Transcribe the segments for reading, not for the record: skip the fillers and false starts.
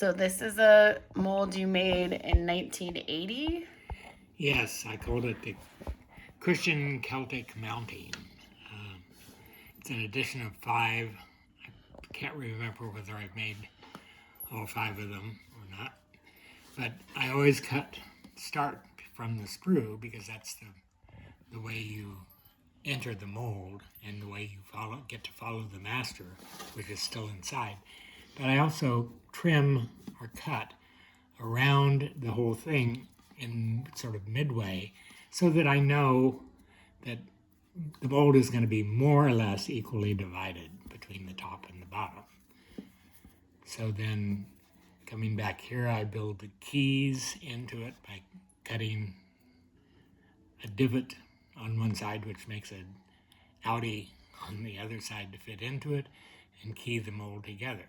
So this is a mold you made in 1980? Yes, I called it the Christian Celtic mounting. It's an edition of 5. I can't remember whether I've made all 5 of them or not. But I always start from the sprue because that's the way you enter the mold and the way you get to follow the master, which is still inside. But I also trim or cut around the whole thing in sort of midway so that I know that the mold is going to be more or less equally divided between the top and the bottom. So then coming back here, I build the keys into it by cutting a divot on one side, which makes an outie on the other side to fit into it, and key the mold together.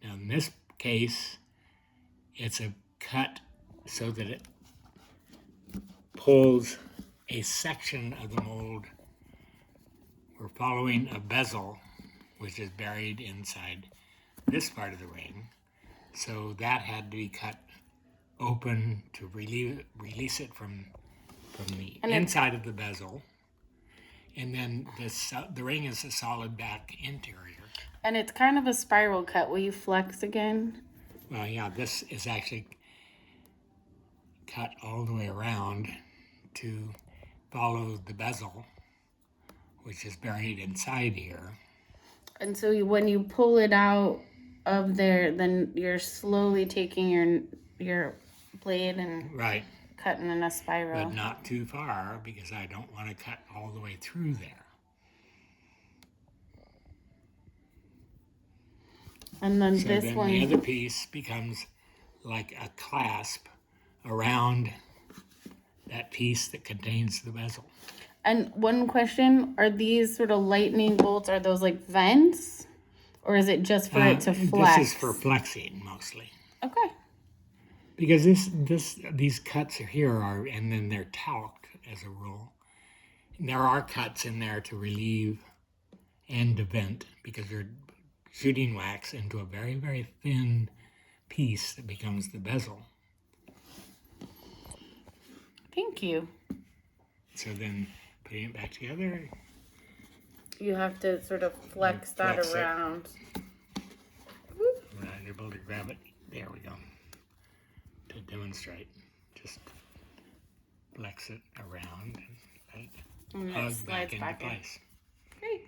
Now in this case, it's a cut so that it pulls a section of the mold. We're following a bezel, which is buried inside this part of the ring. So that had to be cut open to release it from the inside of the bezel. And then the ring is a solid back interior. And it's kind of a spiral cut. Will you flex again? Well, yeah, this is actually cut all the way around to follow the bezel, which is buried inside here. And so when you pull it out of there, then you're slowly taking your blade and cutting in a spiral. But not too far because I don't want to cut all the way through there. And then so this then one, the other piece becomes like a clasp around that piece that contains the bezel. And one question, are these sort of lightning bolts, are those like vents? Or is it just for it to flex? This is for flexing mostly. Okay. Because these cuts here are, and then they're talked as a rule. And there are cuts in there to relieve and to vent because you're shooting wax into a very, very thin piece that becomes the bezel. Thank you. So then putting it back together, you have to sort of flex that around. We're not able to grab it. There we go. To demonstrate, just flex it around and let it hug back into place. Great.